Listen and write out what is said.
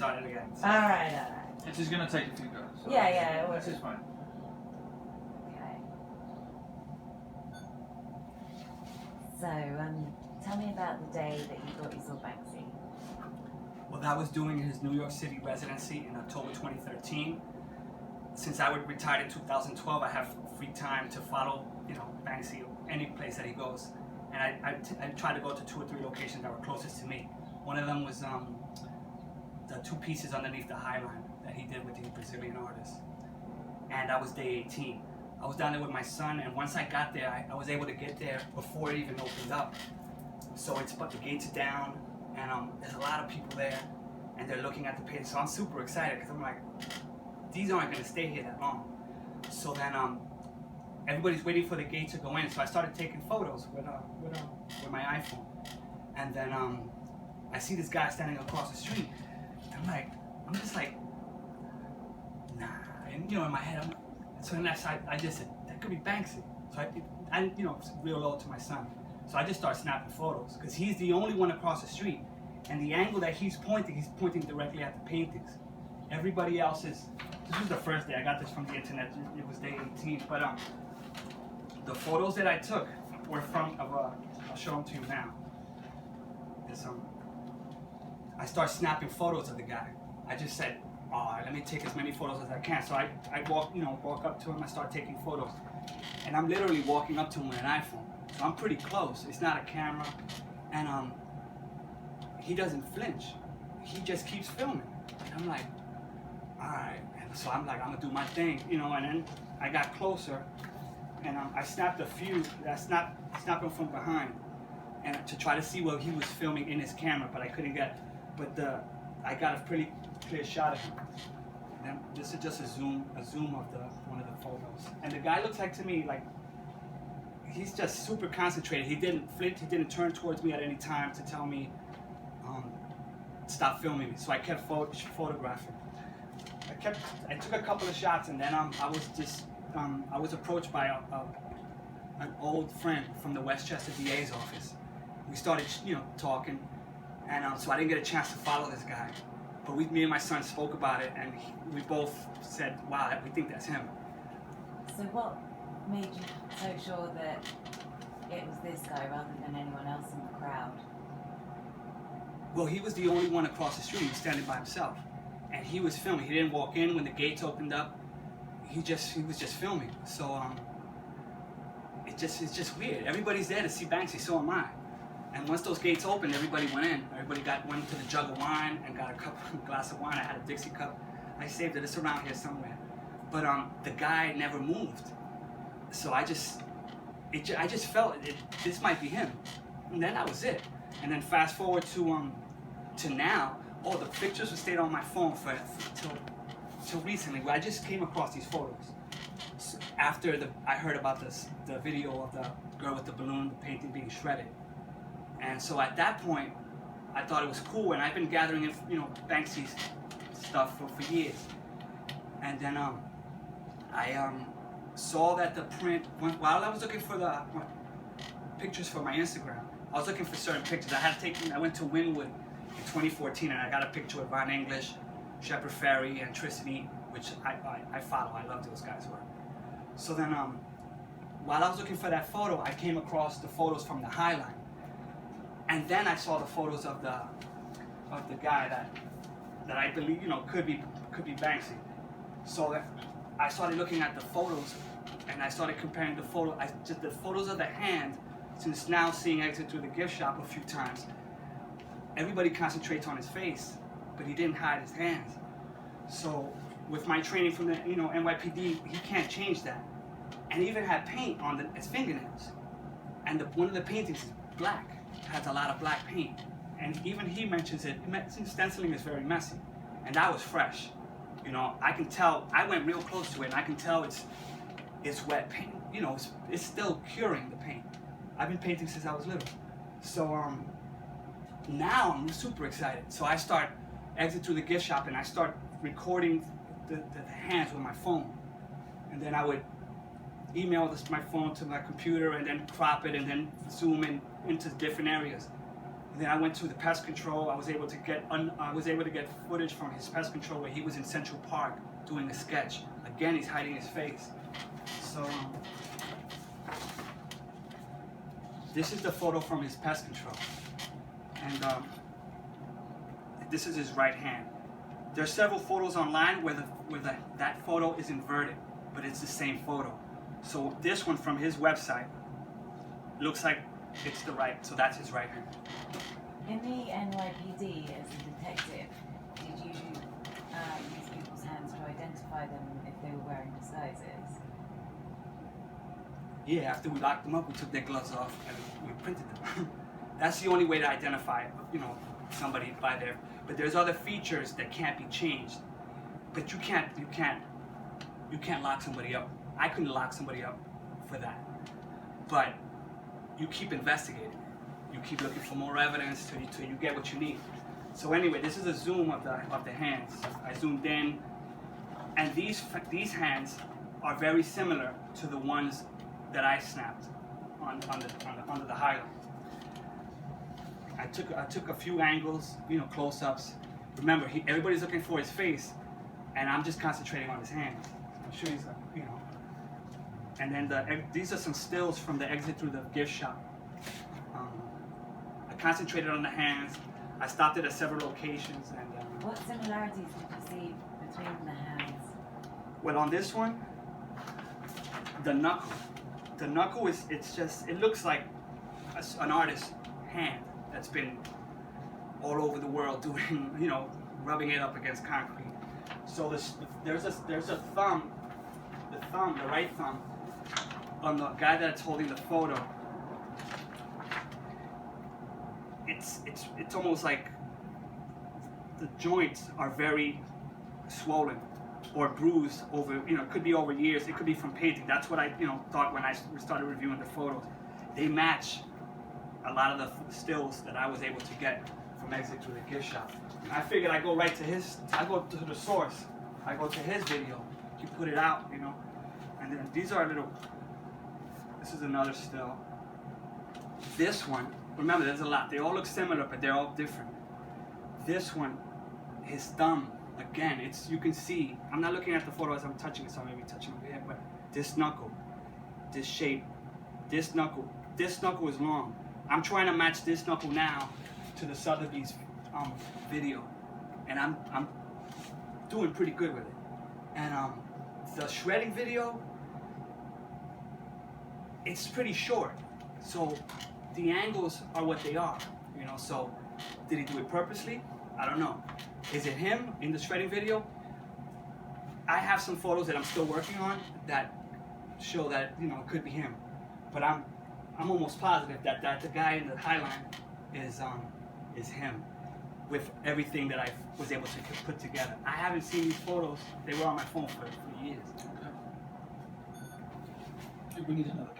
start it again. So. All right. It's just gonna take a few goes. So Yeah. This is fine. Okay. So, tell me about the day that you thought you saw Banksy. Well, that was doing his New York City residency in October 2013. Since I retired in 2012, I have free time to follow, Banksy any place that he goes. And I tried to go to 2 or 3 locations that were closest to me. One of them was the 2 pieces underneath the Highline that he did with the Brazilian artist. And that was day 18. I was down there with my son, and once I got there, I was able to get there before it even opened up. So but the gates are down, and there's a lot of people there, and they're looking at the page. So I'm super excited because I'm like, these aren't going to stay here that long. So then everybody's waiting for the gate to go in. So I started taking photos with my iPhone, and then I see this guy standing across the street. I'm just like, nah. And in my head, so then I just said, that could be Banksy. So I real low to my son. So I just started snapping photos because he's the only one across the street, and the angle that he's pointing directly at the paintings. Everybody else this was the first day. I got this from the internet. It was day 18. But the photos that I took were I'll show them to you now. I start snapping photos of the guy. I just said, let me take as many photos as I can. So I walk up to him, I start taking photos. And I'm literally walking up to him with an iPhone. So I'm pretty close. It's not a camera. And he doesn't flinch. He just keeps filming. And I'm like, all right. And so I'm like, I'm gonna do my thing, and then I got closer, and I snapped a few. I snapped them from behind, and to try to see what he was filming in his camera, but I couldn't get. But I got a pretty clear shot of him. And this is just a zoom of one of the photos. And the guy looks like to me like he's just super concentrated. He didn't flinch. He didn't turn towards me at any time to tell me stop filming me. So I kept photographing. I took a couple of shots, and then I was approached by an old friend from the Westchester DA's office. We started, talking, and so I didn't get a chance to follow this guy. But me and my son spoke about it, and we both said, "Wow, we think that's him." So what made you so sure that it was this guy rather than anyone else in the crowd? Well, he was the only one across the street. He was standing by himself. And he was filming. He didn't walk in when the gates opened up. He was just filming. So it's just weird. Everybody's there to see Banksy, so am I. And once those gates opened, everybody went in. Everybody went to the jug of wine and got a glass of wine. I had a Dixie cup. I saved it. It's around here somewhere. But the guy never moved. So I just felt this might be him. And then that was it. And then fast forward to now. Oh, the pictures stayed on my phone till recently. Where I just came across these photos after I heard about the video of the girl with the balloon, the painting being shredded. And so at that point, I thought it was cool, and I've been gathering, Banksy's stuff for years. And then I saw that the print while I was looking for the pictures for my Instagram. I was looking for certain pictures. I went to Wynwood in 2014, and I got a picture with Von English, Shepard Fairey, and Tricity, which I follow. I love those guys' work. So then, while I was looking for that photo, I came across the photos from the Highline, and then I saw the photos of the guy that I believe could be Banksy. So I started looking at the photos, and I started comparing the photos of the hand. Since now seeing Exit through the gift shop a few times, everybody concentrates on his face, but he didn't hide his hands. So with my training from the NYPD, he can't change that. And he even had paint on his fingernails. And one of the paintings is black, has a lot of black paint. And even he mentions it, stenciling is very messy. And that was fresh. I can tell, I went real close to it, and I can tell it's wet paint. It's still curing the paint. I've been painting since I was little. So now I'm super excited. So I start Exit through the gift shop, and I start recording the hands with my phone. And then I would email my phone to my computer, and then crop it, and then zoom in into different areas. Then I went to the pest control. I was able to get footage from his pest control where he was in Central Park doing a sketch. Again, he's hiding his face. So this is the photo from his pest control, and this is his right hand. There's several photos online where that photo is inverted, but it's the same photo. So this one from his website looks like it's the right, so that's his right hand. In the NYPD as a detective, did you use people's hands to identify them if they were wearing disguises? Yeah, after we locked them up, we took their gloves off and we printed them. That's the only way to identify, somebody by their. But there's other features that can't be changed. But you can't lock somebody up. I couldn't lock somebody up for that. But you keep investigating. You keep looking for more evidence till you get what you need. So anyway, this is a zoom of the hands. I zoomed in, and these hands are very similar to the ones that I snapped under the Highline. I took a few angles, close-ups. Remember, everybody's looking for his face, and I'm just concentrating on his hands. I'm sure he's, And then these are some stills from the exit through the gift shop. I concentrated on the hands. I stopped it at several locations. And what similarities did you see between the hands? Well, on this one, the knuckle. The knuckle it looks like an artist's hand that's been all over the world doing, rubbing it up against concrete. So there's a thumb, the right thumb, on the guy that's holding the photo. It's almost like the joints are very swollen or bruised over, it could be over years, it could be from painting. That's what I, thought when I started reviewing the photos. They match a lot of the stills that I was able to get from exit to the gift shop. And I figured I go right to I go to the source. I go to his video. He put it out, And then these are this is another still. This one, remember there's a lot. They all look similar, but they're all different. This one, his thumb, again, you can see, I'm not looking at the photo as I'm touching it, so I may be touching over here, but this knuckle, this shape, this knuckle is long. I'm trying to match this knuckle now to the Sotheby's video, and I'm doing pretty good with it. And the shredding video, it's pretty short, so the angles are what they are, so did he do it purposely? I don't know. Is it him in the shredding video? I have some photos that I'm still working on that show that, it could be him. But I'm almost positive that the guy in the Highline is him, with everything that I was able to put together. I haven't seen these photos. They were on my phone for years. Okay. We need another guy.